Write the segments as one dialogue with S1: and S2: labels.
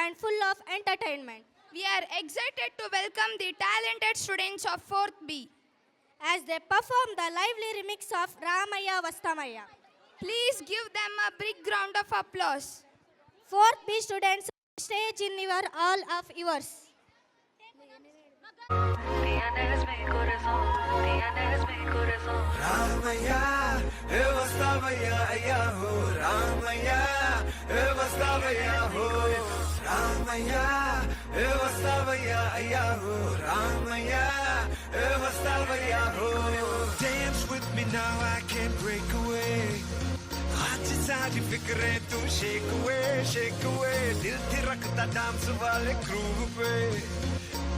S1: and full of entertainment.
S2: We are excited to welcome the talented students of 4th B
S1: as they perform the lively remix of Ramaya Vastamaya.
S2: Please give them a big round of applause.
S1: 4th B students, stage in your all of yours.
S3: Tienes mi corazón, tienes mi corazón.
S4: Ramaya, Vastamaya, Ayaho. Ramaya, Vastamaya, ho. Ramaya, Vastamaya, Ayaho. Ramaya, Vastamaya, ho. Dance with me now, I can't break away. आज सारी फिक्रें तू shake away. दिल थिरकता dance वाले groove पे.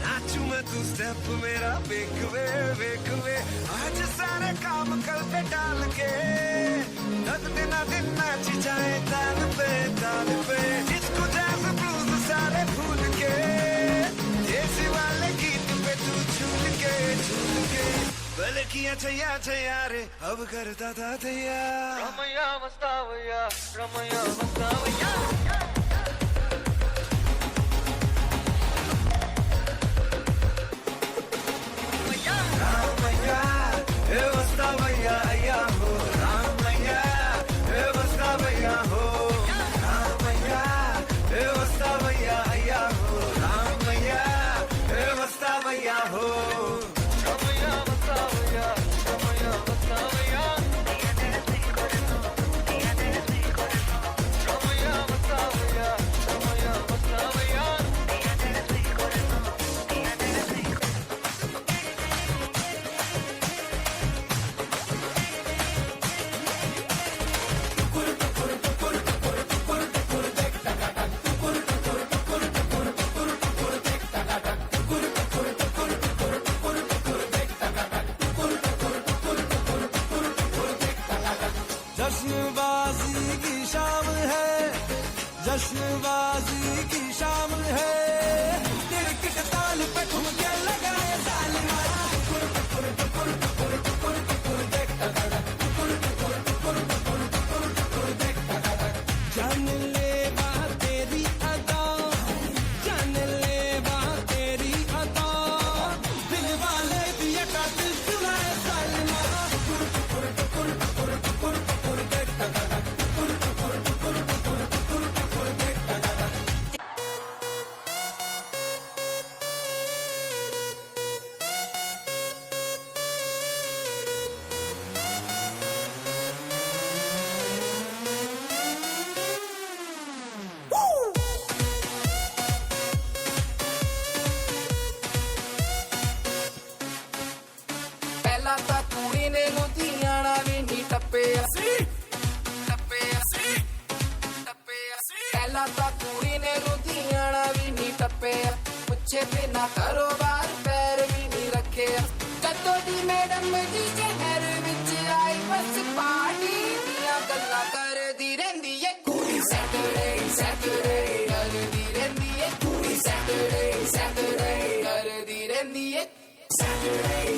S4: नाचू मैं तू step मेरा वेक वे आज सारे काम कल पे डाल के दिन नाच जाए ताल पे जिसको जैस ब्लूज सारे भूल के जैसे वाले गीत पे तू झूल के भले किया छैया रे अब करता था तैयार
S3: Ramaya Vastavaya, Ramaya Vastavaya.
S4: Vastamaya, Ayaho. Ramaya, Vastamaya, ho. Ramaya, Vastamaya, Ayaho. Ramaya, Vastamaya, ho.
S3: Ramaya Vastavaya, Ramaya Vastavaya. Tienes mi corazón, tienes mi corazón. Ramaya Vastavaya, Ramaya Vastavaya. Tienes mi corazón, tienes mi corazón.
S4: जश्नबाजी की शाम है जश्नबाजी की शाम है cricket ताल पे ठुमके लगाए जान ले बात तेरी अदा जान ले बात तेरी अदा दिल वाले दिया का दिल सुनाए सालमा
S5: ਪਹਿਲਾਂ ਤਾਂ ਕੁੜੀ ਨੇ ਲੁਧਿਆਣਾ ਵੀ ਨਹੀਂ ਟੱਪਿਆ ਸੀ ਪਹਿਲਾਂ ਤਾਂ ਕੁੜੀ ਨੇ ਲੁਧਿਆਣਾ ਵੀ ਨਹੀਂ ਟੱਪਿਆ ਪੁੱਛੇ ਬਿਨਾ ਕਾਰੋਬਾਰ ਪੈਰ ਵੀ ਨਹੀਂ ਰੱਖਿਆ ਜਦੋਂ ਦੀ ਮੈਡਮ ਜੀ ਸ਼ਹਿਰ ਵਿੱਚ ਆਈ ਬਸ ਪਾਰਟੀ ਦੀਆਂ ਗੱਲਾਂ ਕਰਦੀ ਰਹਿੰਦੀ ਏ ਕੁੜੀ ਸੈਟਰਡੇ ਕਰਦੀ ਰਹਿੰਦੀ ਏ ਕੁੜੀ ਸੈਟਰਡੇ ਕਰਦੀ ਰਹਿੰਦੀ ਏ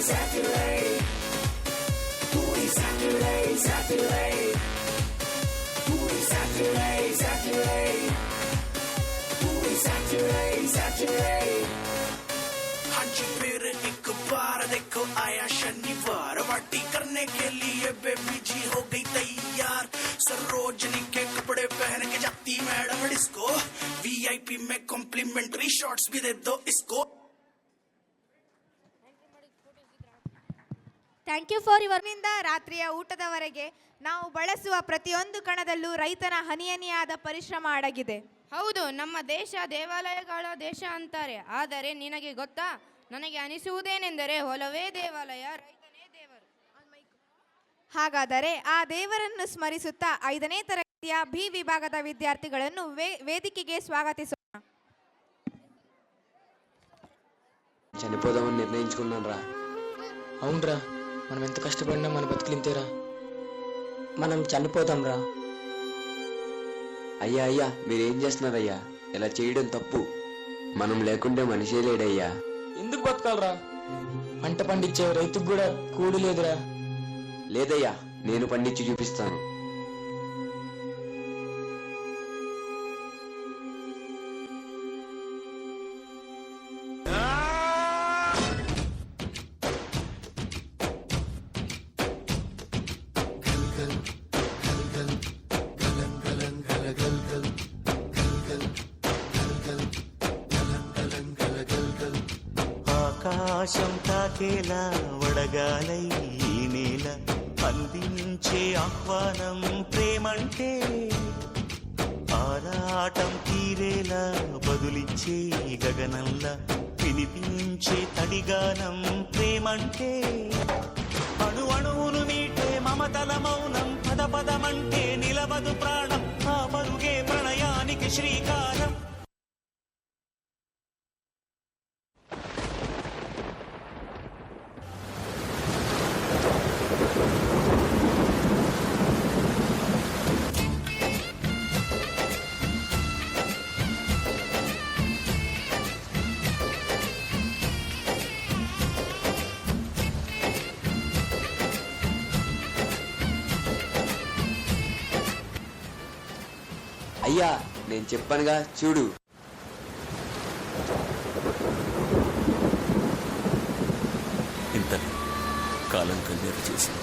S5: Saturday. Booty Saturday. Booty Saturday. Booty Saturday.
S4: हाँ जी फिर एक बार देखो आया शनिवार पार्टी करने के लिए बेबी जी हो गई तैयार सरोजनी के कपड़े पहन के जाती मैडम डिस्को VIP में कॉम्प्लीमेंट्री शॉट्स भी दे दो इसको
S1: Thank you for your
S2: ನಿಂದ ರಾತ್ರಿಯ ಊಟದವರೆಗೆ ನಾವು ಬಳಸುವ ಪ್ರತಿಯೊಂದು ಕಣದಲ್ಲೂ ರೈತನ ಹನಿಯಾದ ಪರಿಶ್ರಮ ಅಡಗಿದೆ. ಹೌದು, ನಮ್ಮ ದೇಶ ದೇವಾಲಯಗಳ ದೇಶ ಅಂತಾರೆ. ಆದರೆ ನಿನಗೆ ಗೊತ್ತಾ, ನನಗೆ ಅನಿಸುವುದೇನೆಂದರೆ ಹೊಲವೇ ದೇವಾಲಯ, ರೈತನೇ ದೇವರು. ಹಾಗಾದರೆ ಆ ದೇವರನ್ನು ಸ್ಮರಿಸುತ್ತಾ 5ನೇ ತರಗತಿಯ ಬಿ ವಿಭಾಗದ ವಿದ್ಯಾರ್ಥಿಗಳನ್ನು ವೇದಿಕೆಗೆ ಸ್ವಾಗತಿಸೋಣ.
S6: చనిపోదామని నిర్ణయించుకున్నాను రా.
S7: అవునరా, మనం ఎంత కష్టపడినా మన బతుకులింతేరా.
S6: మనం చనిపోతాం రా. అయ్యా మీరేం చేస్తున్నారయ్యా? ఇలా చేయడం తప్పు. మనం లేకుంటే మనిషే లేడయ్యా.
S7: ఎందుకు బతకాలరా? పంట పండించే రైతుకు కూడా కూలి లేదురా.
S6: లేదయ్యా, నేను పండించి చూపిస్తాను.
S8: ఆకాశం తాకేలా వడగాలై ఈ నేల అందించే ఆహ్వానం ప్రేమంటే ఆరాటం తీరేలా బదులిచ్చే గగనంలా వినిపించే తడిగానం ప్రేమంటే అణు అణువును మీటే మమతల మౌనం పద పదమంటే నిలవదు ప్రాణం ఆ పరుగే ప్రణయానికి శ్రీకారం.
S6: అయ్యా నేను చెప్పానుగా చూడు.
S8: ఇంత కాలం కన్నీరు చేసింది.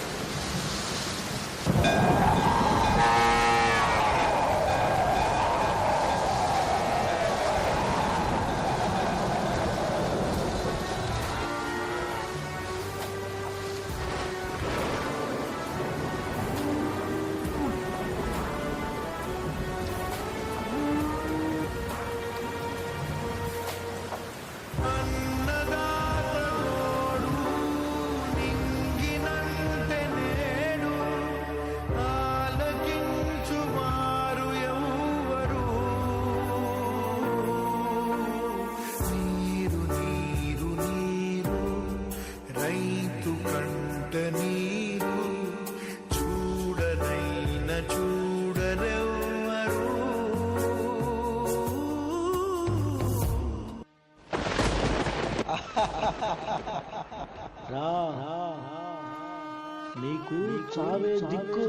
S9: నీకు చావే దిక్కు,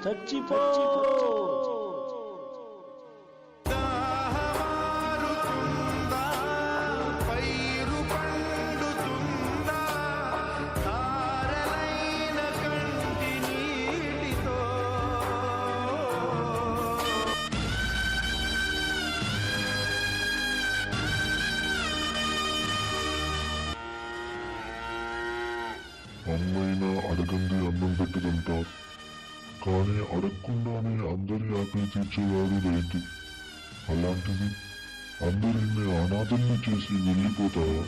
S9: చచ్చిపో.
S10: అమ్మైనా అడగంది అన్నం పెట్టదంటారు, కానీ అడగకుండానే అందరి ఆకలి తీర్చేవాడు రైతు. అలాంటిది అందరినీ అనాథల్ని చేసి వెళ్ళిపోతావా?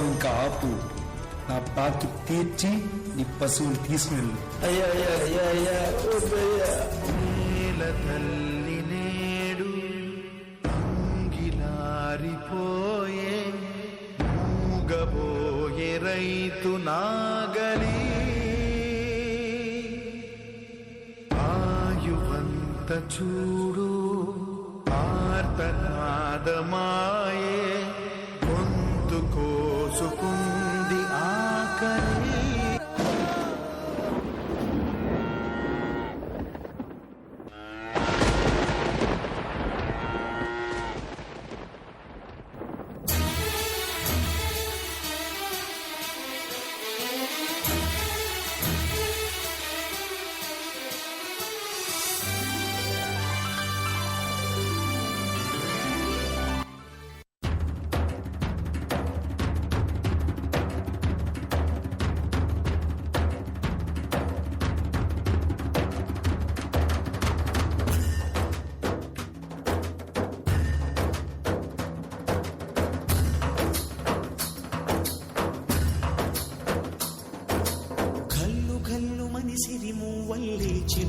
S9: ఇంకా ఆపు, నా బాకి తీర్చి నీ పశువులు తీసుకువెళ్ళు. అయ్యా అయ్యా అయ్యా అయ్యా
S4: తల్లి నేడు అంగిలారిపోయే మూగబోయే రైతు నాగలి ఆయువంత చూడు ఆర్తనాదమాయే గొంతు కోసుకుంది ఆకలి.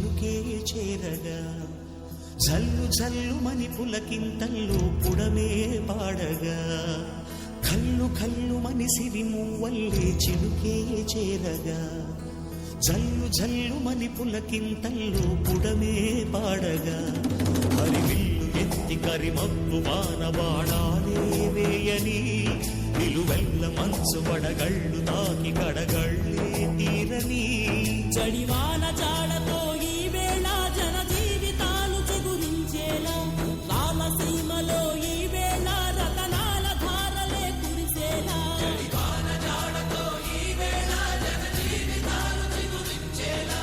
S8: చినుకే చేరగా జల్లు జల్లు మని పులకింతల్లో పుడమే పాడగా కల్లు కల్లు మని సిరి మువ్వల్లే చినుకే చేరగా జల్లు జల్లు మని పులకింతల్లో పుడమే పాడగా హరివిల్లు ఎత్తి కరిమప్పు బాణబాణాలే వేయని నిలువెల్ల మనసు వడగళ్ళు తాకి కడగళ్ళే తీరని
S5: చడివాన జాడతో ఈ వేళ జన జీవితాలు చిగురించేలా రామసీమలో ఈ వేళ రతనాల ధారలే కురిసేలా చడివాన జాడతో ఈ వేళ జన జీవితాలు చిగురించేలా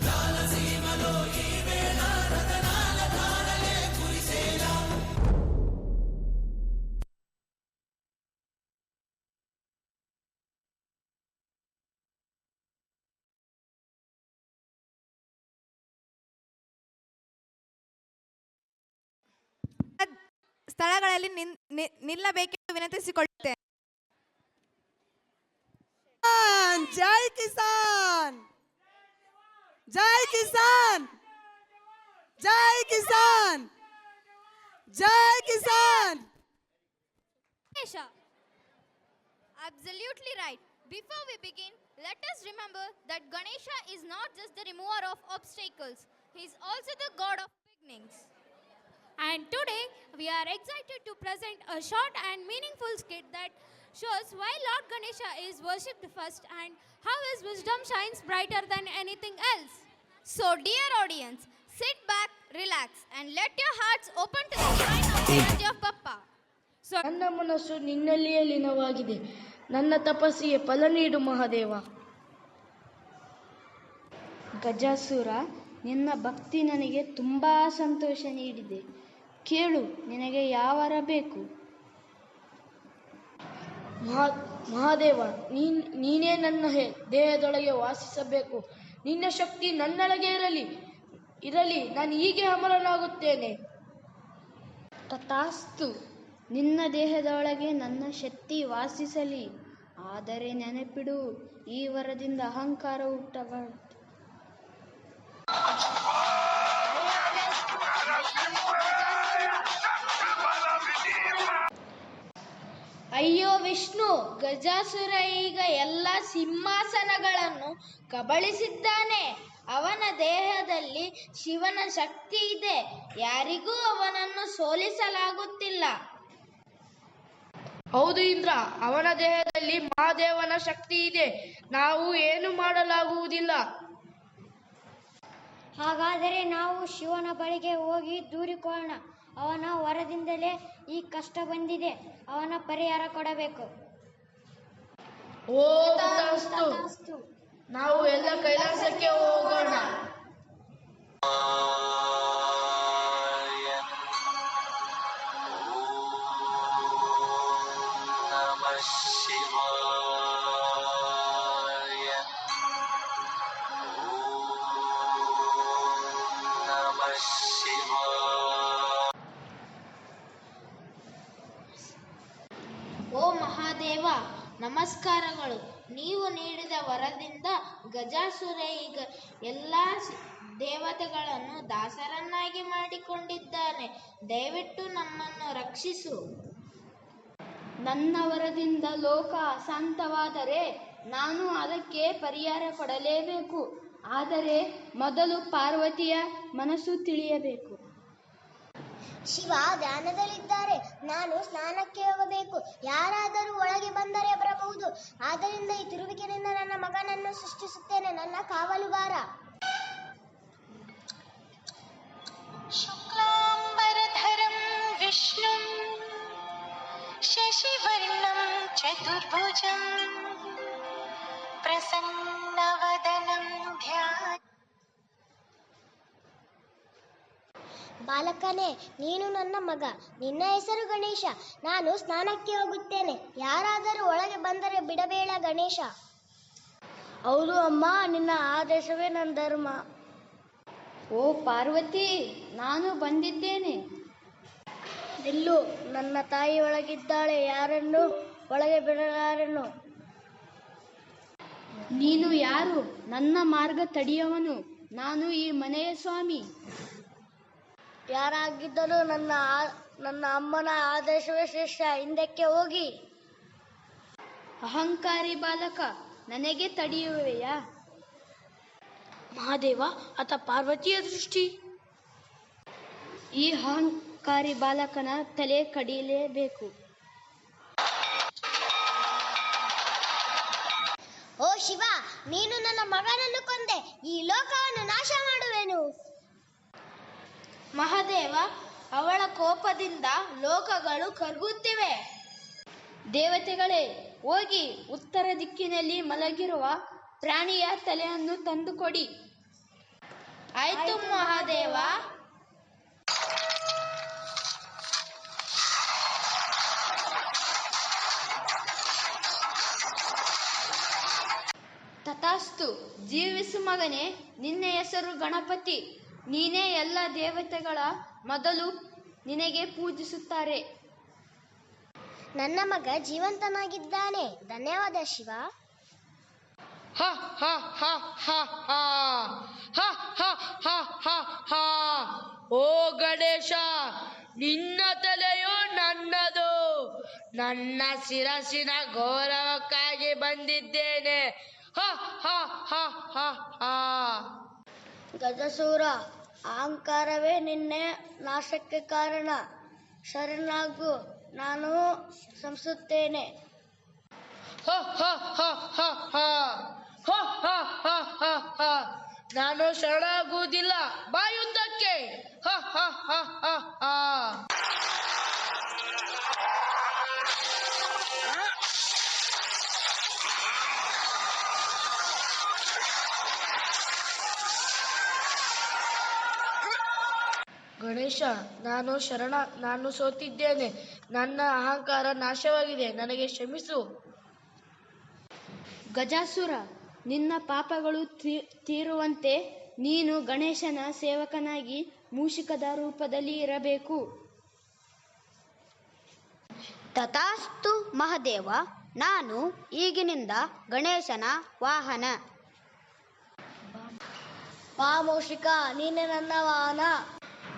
S5: రామసీమలో ఈ వేళ రతనాల ధారలే కురిసేలా.
S2: ಸ್ಥಳಗಳಲ್ಲಿ ನಿಲ್ಲಬೇಕೆಂದು ವಿನಂತಿಸಿಕೊಳ್ಳುತ್ತೇನೆ.
S11: ಜೈ ಕಿಸಾನ್, ಜೈ ಕಿಸಾನ್, ಜೈ ಕಿಸಾನ್, ಜೈ Kisan.
S1: Ganesha. Absolutely right. Before we begin, let us remember that Ganesha is not just the remover of obstacles, he is also the god of beginnings. And today, we are excited to present a short and meaningful skit that shows why Lord Ganesha is worshipped first and how his wisdom shines brighter than anything else. So, dear audience, sit back, relax, and let your hearts open to the divine knowledge of Papa.
S12: ನನ್ನ ಮನಸ್ಸು ನಿನ್ನಲ್ಲಿಯೇ ಲೀನವಾಗಿದೆ. ನನ್ನ ತಪಸ್ಸಿಗೆ ಫಲ ನೀಡು ಮಹಾದೇವ. ಗಜಾಸುರ, ನಿನ್ನ ಭಕ್ತಿ ನನಗೆ ತುಂಬ ಸಂತೋಷ ನೀಡಿದೆ. ಕೇಳು, ನಿನಗೆ ಯಾವ ವರ ಬೇಕು? ಮಹಾದೇವ, ನೀನೇ ನನ್ನ ದೇಹದೊಳಗೆ ವಾಸಿಸಬೇಕು. ನಿನ್ನ ಶಕ್ತಿ ನನ್ನೊಳಗೆ ಇರಲಿ, ನಾನು ಹೀಗೆ ಅಮರನಾಗುತ್ತೇನೆ. ತಥಾಸ್ತು. ನಿನ್ನ ದೇಹದೊಳಗೆ ನನ್ನ ಶಕ್ತಿ ವಾಸಿಸಲಿ. ಆದರೆ ನೆನಪಿಡು, ಈ ವರದಿಂದ ಅಹಂಕಾರ ಹುಟ್ಟಬಾರದು. ಅಯ್ಯೋ ವಿಷ್ಣು, ಗಜಾಸುರ ಈಗ ಎಲ್ಲ ಸಿಂಹಾಸನಗಳನ್ನು ಕಬಳಿಸಿದ್ದಾನೆ. ಅವನ ದೇಹದಲ್ಲಿ ಶಿವನ ಶಕ್ತಿ ಇದೆ. ಯಾರಿಗೂ ಅವನನ್ನು ಸೋಲಿಸಲಾಗುತ್ತಿಲ್ಲ. ಹೌದು ಇಂದ್ರ, ಅವನ ದೇಹದಲ್ಲಿ ಮಹಾದೇವನ ಶಕ್ತಿ ಇದೆ. ನಾವು ಏನು ಮಾಡಲಾಗುವುದಿಲ್ಲ.
S13: ಹಾಗಾದರೆ ನಾವು ಶಿವನ ಬಳಿಗೆ ಹೋಗಿ ದೂರಿಕೊಳ್ಳೋಣ. ಅವನ ವರದಿಂದಲೇ ಈ ಕಷ್ಟ ಬಂದಿದೆ. ಅವನ ಪರಿಹಾರ ಕೊಡಬೇಕು.
S12: ಓ ತಥಾಸ್ತು. ನಾವು ಎಲ್ಲ ಕೈಲಾಸಕ್ಕೆ ಹೋಗೋಣ. ಓ ಮಹಾದೇವ, ನಮಸ್ಕಾರಗಳು. ನೀವು ನೀಡಿದ ವರದಿಂದ ಗಜಾಸುರ ಈಗ ಎಲ್ಲ ದೇವತೆಗಳನ್ನು ದಾಸರನ್ನಾಗಿ ಮಾಡಿಕೊಂಡಿದ್ದಾನೆ. ದಯವಿಟ್ಟು ನಮ್ಮನ್ನು ರಕ್ಷಿಸು. ನನ್ನ ವರದಿಂದ ಲೋಕ ಅಶಾಂತವಾದರೆ ನಾನು ಅದಕ್ಕೆ ಪರಿಹಾರ ಕೊಡಲೇಬೇಕು. ಆದರೆ ಮೊದಲು ಪಾರ್ವತಿಯ ಮನಸ್ಸು ತಿಳಿಯಬೇಕು.
S13: ಶಿವ ಧ್ಯಾನದಲ್ಲಿದ್ದಾರೆ. ನಾನು ಸ್ನಾನಕ್ಕೆ ಹೋಗಬೇಕು. ಯಾರಾದರೂ ಒಳಗೆ ಬಂದರೆ ಬರಬಹುದು. ಆದ್ದರಿಂದ ಈ ತಿರುವಿಕೆಯಿಂದ ನನ್ನ ಮಗನನ್ನು ಸೃಷ್ಟಿಸುತ್ತೇನೆ, ನನ್ನ ಕಾವಲುಗಾರ.
S3: ಶುಕ್ಲಾಂಬರಧರಂ ವಿಷ್ಣುಂ ಶಶಿವರ್ಣಂ ಚತುರ್ಭುಜಂ ಪ್ರಸನ್ನವದನಂ ಧ್ಯಾನ.
S13: ಬಾಲಕನೇ, ನೀನು ನನ್ನ ಮಗ. ನಿನ್ನ ಹೆಸರು ಗಣೇಶ. ನಾನು ಸ್ನಾನಕ್ಕೆ ಹೋಗುತ್ತೇನೆ. ಯಾರಾದರೂ ಒಳಗೆ ಬಂದರೆ ಬಿಡಬೇಡ ಗಣೇಶ.
S12: ಹೌದು ಅಮ್ಮ, ನಿನ್ನ ಆದೇಶವೇ ನನ್ನ ಧರ್ಮ. ಓ ಪಾರ್ವತಿ, ನಾನು ಬಂದಿದ್ದೇನೆ. ನಿಲ್ಲು, ನನ್ನ ತಾಯಿ ಒಳಗಿದ್ದಾಳೆ. ಯಾರನ್ನು ಒಳಗೆ ಬಿಡಲಾರೆನು. ನೀನು ಯಾರು? ನನ್ನ ಮಾರ್ಗ ತಡೆಯುವವನು. ನಾನು ಈ ಮನೆಯ ಸ್ವಾಮಿ.
S13: ಯಾರಾಗಿದ್ದರೂ ನನ್ನ ಅಮ್ಮನ ಆದೇಶವೇ ಶ್ರೇಷ್ಠ. ಹಿಂದಕ್ಕೆ ಹೋಗಿ.
S12: ಅಹಂಕಾರಿ ಬಾಲಕ, ನನಗೆ ತಡೆಯುವೆಯಾ?
S13: ಮಹಾದೇವ, ಆತ ಪಾರ್ವತಿಯ ದೃಷ್ಟಿ.
S12: ಈ ಅಹಂಕಾರಿ ಬಾಲಕನ ತಲೆ ಕಡಿಯಲೇಬೇಕು.
S13: ಓ ಶಿವ, ನೀನು ನನ್ನ ಮಗನನ್ನು ಕೊಂದೆ, ಈ ಲೋಕವನ್ನು ನಾಶ ಮಾಡುವೆನು.
S12: ಮಹಾದೇವ, ಅವಳ ಕೋಪದಿಂದ ಲೋಕಗಳು ಕರಗುತ್ತಿವೆ. ದೇವತೆಗಳೇ, ಹೋಗಿ ಉತ್ತರ ದಿಕ್ಕಿನಲ್ಲಿ ಮಲಗಿರುವ ಪ್ರಾಣಿಯ ತಲೆಯನ್ನು ತಂದುಕೊಡಿ. ಆಯ್ತು ಮಹಾದೇವ. ತಥಾಸ್ತು. ಜೀವಿಸು ಮಗನೇ, ನಿನ್ನ ಹೆಸರು ಗಣಪತಿ. ನೀನೇ ಎಲ್ಲ ದೇವತೆಗಳ ಮೊದಲು ನಿನಗೆ ಪೂಜಿಸುತ್ತಾರೆ.
S13: ನನ್ನ ಮಗ ಜೀವಂತನಾಗಿದ್ದಾನೆ. ಧನ್ಯವಾದ ಶಿವ.
S7: ಹ ಹ ಹ ಹ ಹ ಹ ಹ ಹ ಹ ಹ. ಓ ಗಣೇಶ, ನಿನ್ನ ತಲೆಯು ನನ್ನದು. ನನ್ನ ಶಿರಸಿನ ಗೌರವಕ್ಕಾಗಿ ಬಂದಿದ್ದೇನೆ. ಹ ಹ ಹ ಹ ಹ.
S13: ಗಜಸೂರ, ಅಹಂಕಾರವೇ ನಿನ್ನೆ ನಾಶಕ್ಕೆ ಕಾರಣ. ಶರಣಾಗು, ನಾನು ಸಂಸುತ್ತೇನೆ.
S7: ಹ ಹ ಹ ಹ ಹ ಹ ಹ ಹ ಹ ಹ. ನಾನು ಶರಣಾಗುವುದಿಲ್ಲ. ಬಾಯುದ್ದಕ್ಕೆ. ಹ ಹ ಹ ಹ ಹ. ಗಣೇಶ, ನಾನು ಸೋತಿದ್ದೇನೆ. ನನ್ನ ಅಹಂಕಾರ ನಾಶವಾಗಿದೆ. ನನಗೆ ಕ್ಷಮಿಸು.
S12: ಗಜಾಸುರ, ನಿನ್ನ ಪಾಪಗಳು ತೀರುವಂತೆ ನೀನು ಗಣೇಶನ ಸೇವಕನಾಗಿ ಮೂಷಿಕದ ರೂಪದಲ್ಲಿ ಇರಬೇಕು.
S13: ತಥಾಸ್ತು ಮಹಾದೇವ. ನಾನು ಈಗಿನಿಂದ ಗಣೇಶನ ವಾಹನ. ಬಾ ಮೂಷಿಕ, ನೀನೆ ನನ್ನ ವಾಹನ.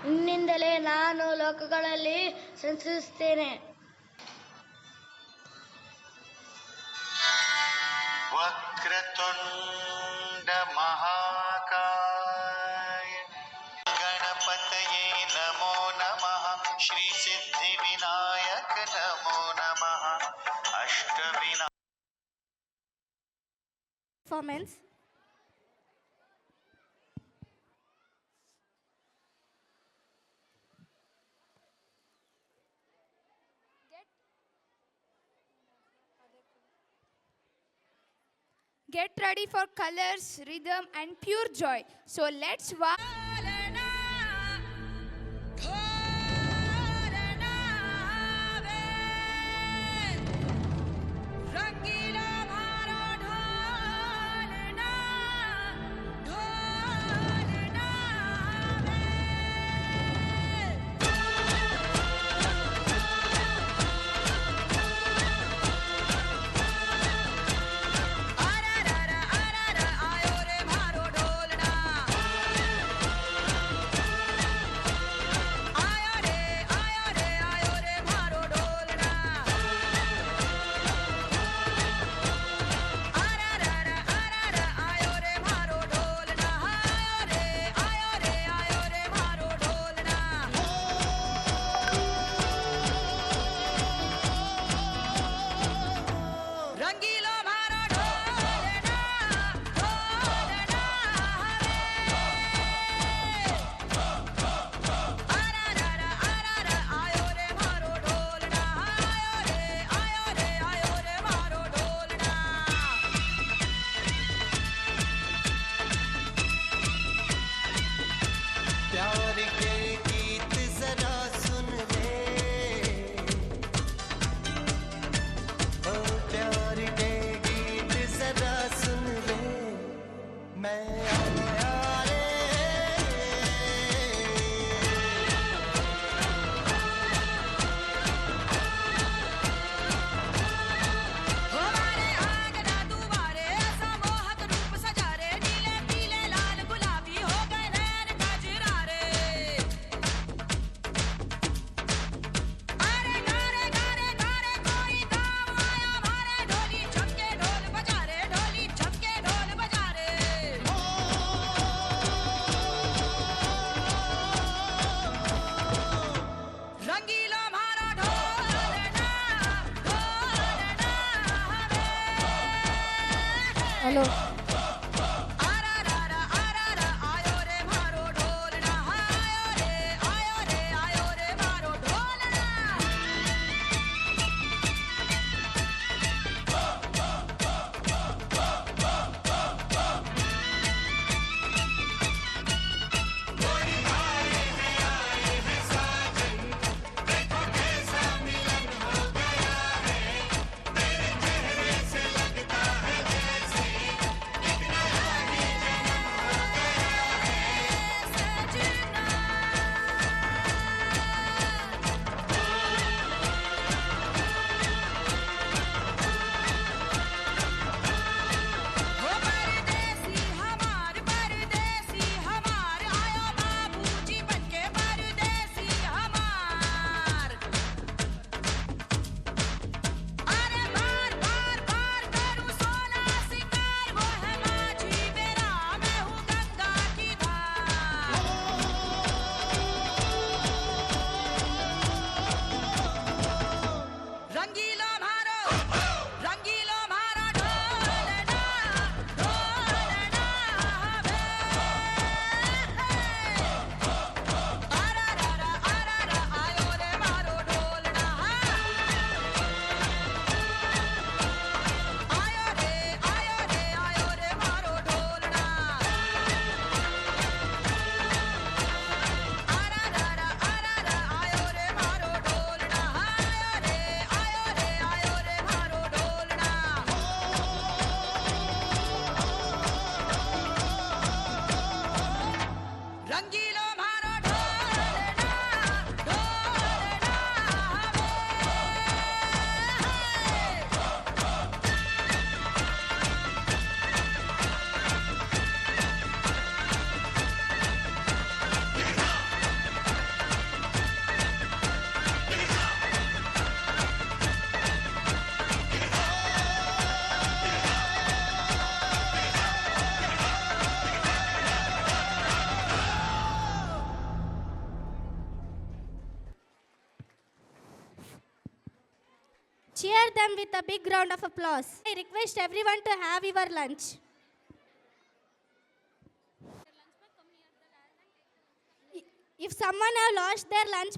S13: ನಿನ್ನಿಂದಲೇ ನಾನು ಲೋಕಗಳಲ್ಲಿ ಸಂಚರಿಸುತ್ತೇನೆ.
S4: ವಕ್ರತುಂಡ ಮಹಾಕಾಯ ಗಣಪತಯೇ ನಮೋ ನಮಃ. ಶ್ರೀ ಸಿದ್ಧಿ ವಿನಾಯಕ ನಮೋ ನಮಃ. ಅಷ್ಟವಿನಾಯಕ
S2: performance. Get ready for colors, rhythm and pure joy. So let's
S1: Bangalore. Cheer them with a big round of applause. I request everyone to have your lunch. If someone have lost their lunch,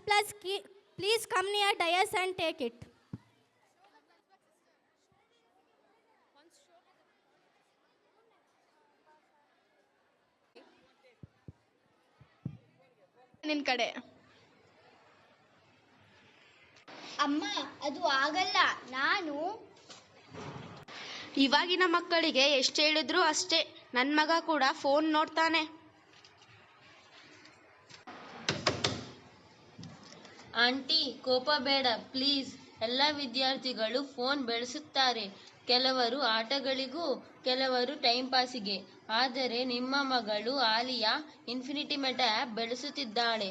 S1: please come near dais and take it.
S2: ನಿನ್ ಕಡೆ
S12: ಅಮ್ಮ ಅದು ಆಗಲ್ಲ. ನಾನು
S2: ಇವಾಗಿನ ಮಕ್ಕಳಿಗೆ ಎಷ್ಟು ಹೇಳಿದ್ರು ಅಷ್ಟೇ. ನನ್ನ ಮಗ ಕೂಡ ಫೋನ್ ನೋಡ್ತಾನೆ.
S14: ಆಂಟಿ ಕೋಪ ಬೇಡ ಪ್ಲೀಸ್. ಎಲ್ಲ ವಿದ್ಯಾರ್ಥಿಗಳು ಫೋನ್ ಬೆಳೆಸುತ್ತಾರೆ, ಕೆಲವರು ಆಟಗಳಿಗೂ ಕೆಲವರು ಟೈಮ್ ಪಾಸಿಗೆ. ಆದರೆ ನಿಮ್ಮ ಮಗಳು ಆಲಿಯಾ ಇನ್ಫಿನಿಟಿ ಮೆಟಾ ಆ್ಯಪ್ ಬೆಳೆಸುತ್ತಿದ್ದಾಳೆ.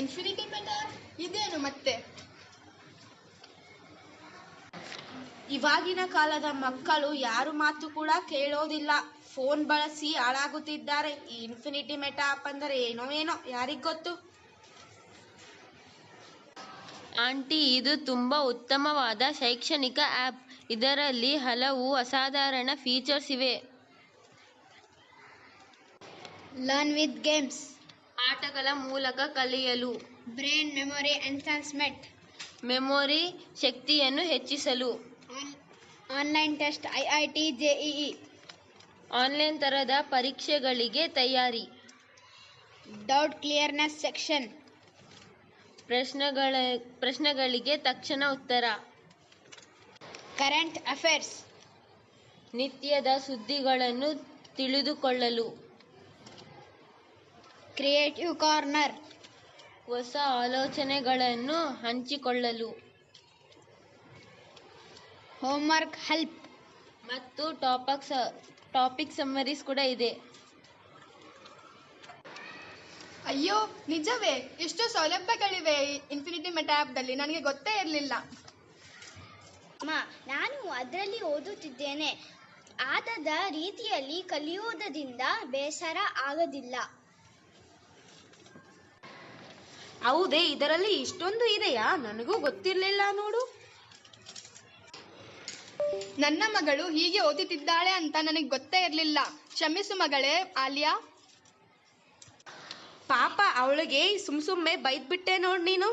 S2: ಇನ್ಫಿನಿಟಿ ಮೆಟಾ ಇದೇನು ಮತ್ತೆ? ಇವಾಗಿನ ಕಾಲದ ಮಕ್ಕಳು ಯಾರು ಮಾತು ಕೂಡ ಕೇಳೋದಿಲ್ಲ, ಫೋನ್ ಬಳಸಿ ಹಾಳಾಗುತ್ತಿದ್ದಾರೆ. ಈ ಇನ್ಫಿನಿಟಿ ಮೆಟಾ ಆಪ್ ಅಂದರೆ ಏನೋ ಯಾರಿಗ್ ಗೊತ್ತು?
S14: ಆಂಟಿ ಇದು ತುಂಬ ಉತ್ತಮವಾದ ಶೈಕ್ಷಣಿಕ ಆ್ಯಪ್. ಇದರಲ್ಲಿ ಹಲವು ಅಸಾಧಾರಣ ಫೀಚರ್ಸ್ ಇವೆ.
S12: ಲರ್ನ್ ವಿತ್ ಗೇಮ್ಸ್,
S14: ಆಟಗಳ ಮೂಲಕ ಕಲಿಯಲು,
S12: ಬ್ರೈನ್ ಮೆಮೊರಿ ಎನ್ಹಾನ್ಸ್ಮೆಂಟ್,
S14: ಮೆಮೊರಿ ಶಕ್ತಿಯನ್ನು ಹೆಚ್ಚಿಸಲು,
S12: online test IIT JEE,
S14: online ತರಹದ ಪರೀಕ್ಷೆಗಳಿಗೆ ತಯಾರಿ,
S12: ಡೌಟ್ ಕ್ಲಿಯರ್ನೆಸ್ ಸೆಕ್ಷನ್,
S14: ಪ್ರಶ್ನೆಗಳಿಗೆ ತಕ್ಷಣ ಉತ್ತರ,
S12: ಕರೆಂಟ್ ಅಫೇರ್ಸ್,
S14: ನಿತ್ಯದ ಸುದ್ದಿಗಳನ್ನು ತಿಳಿದುಕೊಳ್ಳಲು,
S12: ಕ್ರಿಯೇಟಿವ್ ಕಾರ್ನರ್,
S14: ಹೊಸ ಆಲೋಚನೆಗಳನ್ನು ಹಂಚಿಕೊಳ್ಳಲು,
S12: ಹೋಮ್ವರ್ಕ್ ಹೆಲ್ಪ್
S14: ಮತ್ತು ಟಾಪಿಕ್ ಸಮ್ಮರೀಸ್ ಕೂಡ ಇದೆ.
S2: ಅಯ್ಯೋ ನಿಜವೇ? ಎಷ್ಟು ಸೌಲಭ್ಯಗಳಿವೆ ಇನ್ಫಿನಿಟಿ ಮೆಟಾ ಆ್ಯಪ್ದಲ್ಲಿ, ನನಗೆ ಗೊತ್ತೇ ಇರಲಿಲ್ಲ.
S12: ಅಮ್ಮ ನಾನು ಅದರಲ್ಲಿ ಓದುತ್ತಿದ್ದೇನೆ. ಆಟದ ರೀತಿಯಲ್ಲಿ ಕಲಿಯುವುದರಿಂದ ಬೇಸರ ಆಗೋದಿಲ್ಲ.
S2: ಹೌದೇ, ಇದರಲ್ಲಿ ಇಷ್ಟೊಂದು ಇದೆಯಾ? ನನಗೂ ಗೊತ್ತಿರಲಿಲ್ಲ ನೋಡು. ನನ್ನ ಮಗಳು ಹೀಗೆ ಓದುತ್ತಿದ್ದಾಳೆ ಅಂತ ನನಗೆ ಗೊತ್ತೇ ಇರಲಿಲ್ಲ. ಕ್ಷಮಿಸು ಮಗಳೇ ಆಲಿಯಾ.
S12: ಪಾಪ ಅವಳಿಗೆ ಸುಮ್ಮನೆ ಬೈದ್ಬಿಟ್ಟೆ ನೋಡ್ ನೀನು.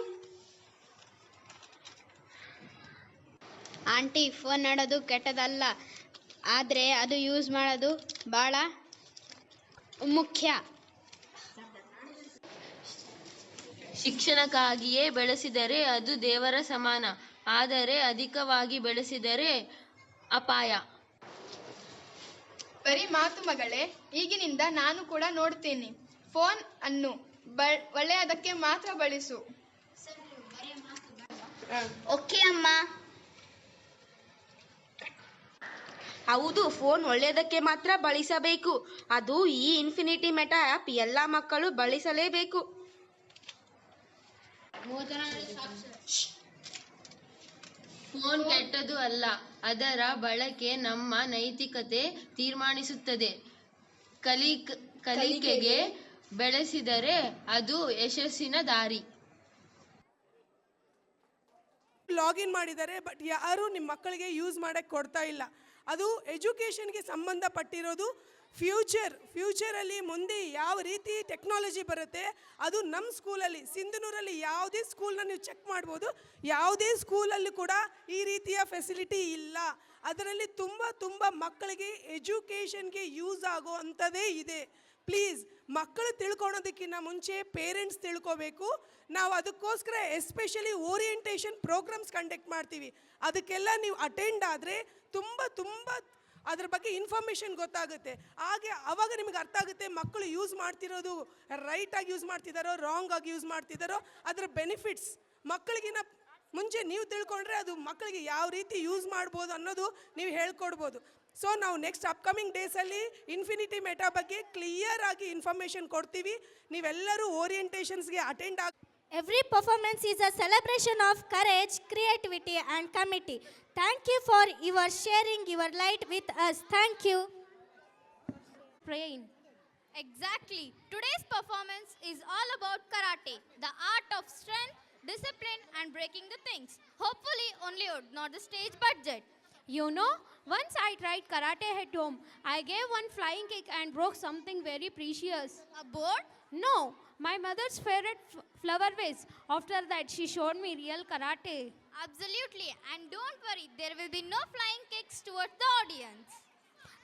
S1: ಆಂಟಿ, ಫೋನ್ ನೋಡೋದು ಕೆಟ್ಟದಲ್ಲ, ಆದರೆ ಅದು ಯೂಸ್ ಮಾಡೋದು ಭಾಳ ಮುಖ್ಯ.
S14: ಶಿಕ್ಷಣಕ್ಕಾಗಿಯೇ ಬೆಳೆಸಿದರೆ ಅದು ದೇವರ ಸಮಾನ, ಆದರೆ ಅಧಿಕವಾಗಿ ಬೆಳೆಸಿದರೆ ಅಪಾಯ.
S2: ಬರೀ ಮಾತು ಮಗಳೇ, ಈಗಿನಿಂದ ನಾನು ಕೂಡ ನೋಡ್ತೀನಿ. ಫೋನ್ ಅನ್ನು ಒಳ್ಳೆಯದಕ್ಕೆ ಮಾತ್ರ ಬಳಸು.
S1: ಓಕೆ ಅಮ್ಮ.
S12: ಹೌದು, ಫೋನ್ ಒಳ್ಳೆಯದಕ್ಕೆ ಮಾತ್ರ ಬಳಸಬೇಕು. ಅದು ಈ ಇನ್ಫಿನಿಟಿ ಮೆಟಾ ಆ್ಯಪ್ ಎಲ್ಲ ಮಕ್ಕಳು ಬಳಸಲೇಬೇಕು.
S14: ಫೋನ್ ಕೆಟ್ಟದು ಅಲ್ಲ, ಅದರ ಬಳಕೆ ನಮ್ಮ ನೈತಿಕತೆ ತೀರ್ಮಾನಿಸುತ್ತದೆ. ಕಲಿಕೆಗೆ ಬೆಳೆಸಿದರೆ ಅದು ಯಶಸ್ಸಿನ ದಾರಿ.
S11: ಲಾಗಿನ್ ಮಾಡಿದ್ದಾರೆ, ಬಟ್ ಯಾರು ನಿಮ್ಮ ಮಕ್ಕಳಿಗೆ ಯೂಸ್ ಮಾಡೋಕ್ಕೆ ಕೊಡ್ತಾ ಇಲ್ಲ. ಅದು ಎಜುಕೇಷನ್ಗೆ ಸಂಬಂಧಪಟ್ಟಿರೋದು. ಫ್ಯೂಚರಲ್ಲಿ ಮುಂದೆ ಯಾವ ರೀತಿ ಟೆಕ್ನಾಲಜಿ ಬರುತ್ತೆ ಅದು ನಮ್ಮ ಸ್ಕೂಲಲ್ಲಿ, ಸಿಂಧನೂರಲ್ಲಿ ಯಾವುದೇ ಸ್ಕೂಲ್ನ ನೀವು ಚೆಕ್ ಮಾಡ್ಬೋದು, ಯಾವುದೇ ಸ್ಕೂಲಲ್ಲಿ ಕೂಡ ಈ ರೀತಿಯ ಫೆಸಿಲಿಟಿ ಇಲ್ಲ. ಅದರಲ್ಲಿ ತುಂಬ ಮಕ್ಕಳಿಗೆ ಎಜುಕೇಷನ್ಗೆ ಯೂಸ್ ಆಗೋ ಅಂಥದ್ದೇ ಇದೆ. ಪ್ಲೀಸ್, ಮಕ್ಕಳು ತಿಳ್ಕೊಳೋದಕ್ಕಿಂತ ಮುಂಚೆ ಪೇರೆಂಟ್ಸ್ ತಿಳ್ಕೊಬೇಕು. ನಾವು ಅದಕ್ಕೋಸ್ಕರ ಎಸ್ಪೆಷಲಿ ಓರಿಯೆಂಟೇಷನ್ ಪ್ರೋಗ್ರಾಮ್ಸ್ ಕಂಡಕ್ಟ್ ಮಾಡ್ತೀವಿ. ಅದಕ್ಕೆಲ್ಲ ನೀವು ಅಟೆಂಡ್ ಆದರೆ ತುಂಬ ಅದ್ರ ಬಗ್ಗೆ ಇನ್ಫಾರ್ಮೇಷನ್ ಗೊತ್ತಾಗುತ್ತೆ. ಆವಾಗ ನಿಮಗೆ ಅರ್ಥ ಆಗುತ್ತೆ ಮಕ್ಕಳು ಯೂಸ್ ಮಾಡ್ತಿರೋದು ರೈಟಾಗಿ ಯೂಸ್ ಮಾಡ್ತಿದ್ದಾರೋ ರಾಂಗ್ ಆಗಿ ಯೂಸ್ ಮಾಡ್ತಿದ್ದಾರೋ, ಅದರ ಬೆನಿಫಿಟ್ಸ್ ಮಕ್ಕಳಿಗಿನ ಮುಂಚೆ ನೀವು ತಿಳ್ಕೊಂಡ್ರೆ ಅದು ಮಕ್ಕಳಿಗೆ ಯಾವ ರೀತಿ ಯೂಸ್ ಮಾಡ್ಬೋದು ಅನ್ನೋದು ನೀವು ಹೇಳ್ಕೊಡ್ಬೋದು. ಸೊ ನಾವು ನೆಕ್ಸ್ಟ್ ಅಪ್ಕಮಿಂಗ್ ಡೇಸಲ್ಲಿ ಇನ್ಫಿನಿಟಿ ಮೆಟಾ ಬಗ್ಗೆ ಕ್ಲಿಯರ್ ಆಗಿ ಇನ್ಫಾರ್ಮೇಷನ್ ಕೊಡ್ತೀವಿ. ನೀವೆಲ್ಲರೂ ಓರಿಯೆಂಟೇಷನ್ಸ್ಗೆ ಅಟೆಂಡ್ ಆಗಿ.
S1: Every performance is a celebration of courage, creativity and committee. Thank you for your sharing your light with us. Thank you. Praying. Exactly. Today's performance is all about karate, the art of strength, discipline and breaking the things. Hopefully only wood, not the stage budget. You know, once I tried karate at home. I gave one flying kick and broke something very precious. A board? No, my mother's favorite flower vase. After that, she showed me real karate. Absolutely, and don't worry, there will be no flying kicks towards the audience.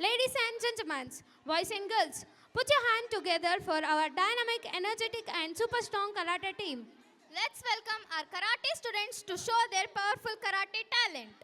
S1: Ladies and gentlemen, boys and girls, put your hand together for our dynamic, energetic and super strong karate team. Let's welcome our karate students to show their powerful karate talent.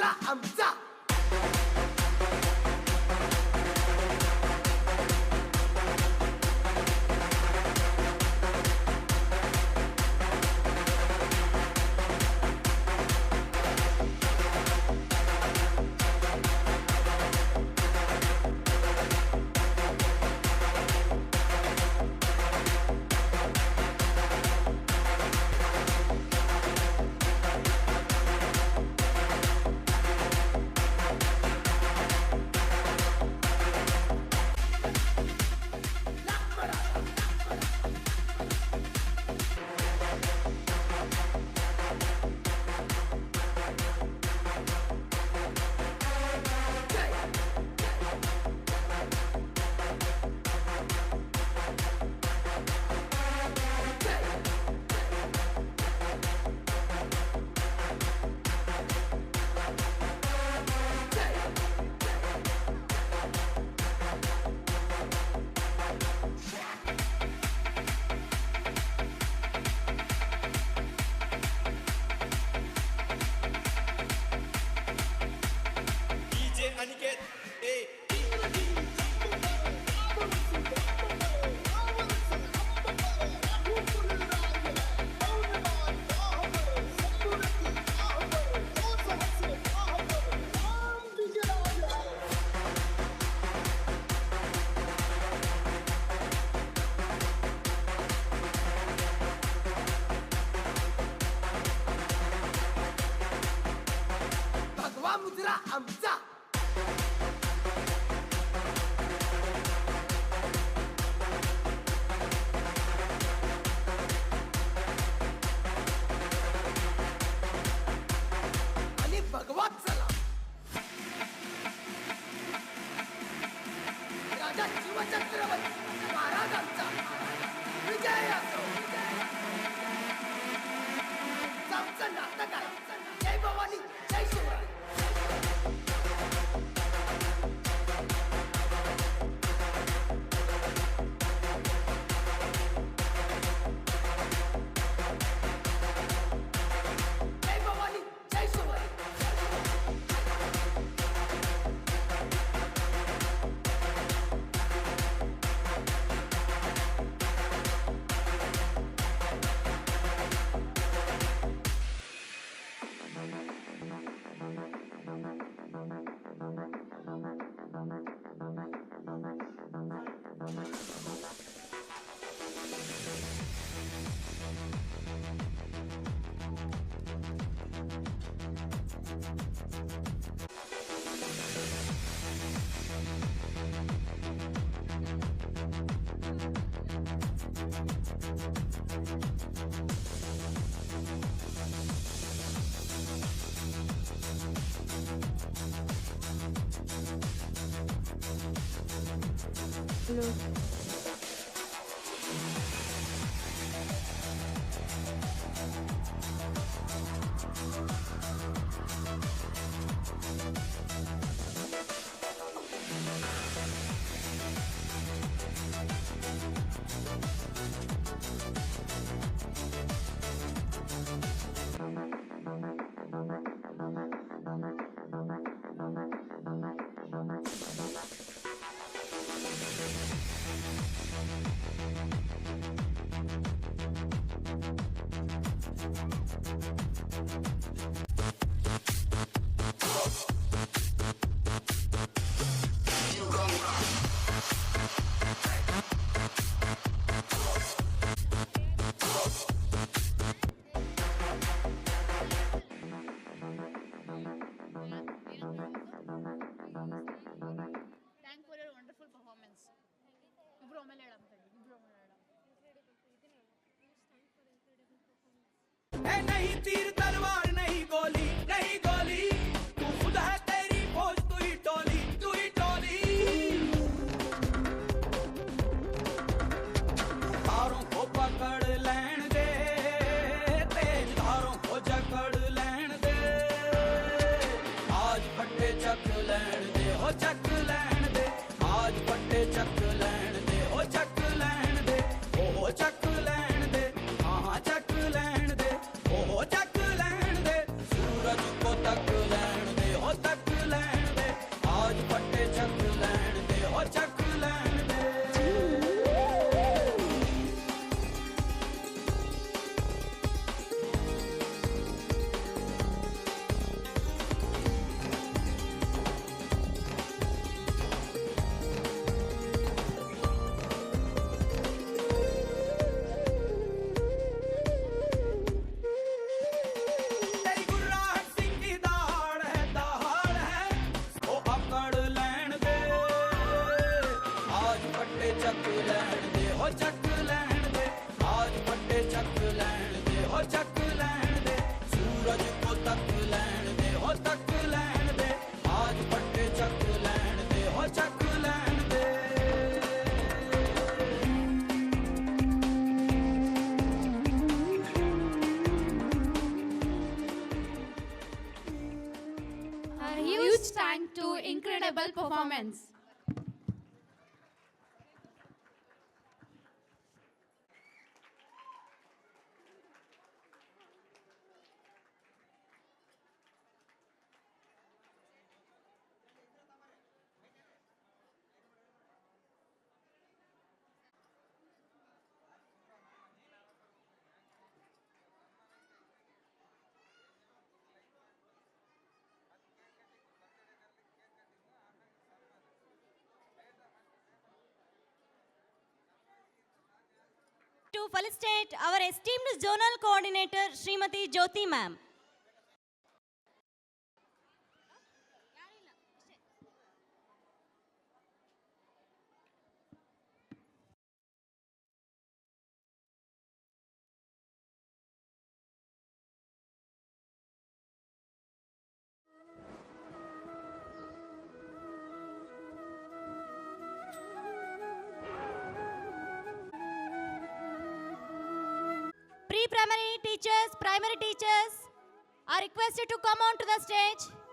S5: मुद्रा आमचा मुद्रा आमचा आणि भगवा चला राजा शिवछत्रपती महाराजांचा विजय असो आमचं नाटक आहे जय भवानी जय Shivrai
S1: incredible performance.
S15: To felicitate our esteemed zonal coordinator Srimati Jyoti ma'am. Pre-primary teachers, primary teachers are requested to come on to the stage.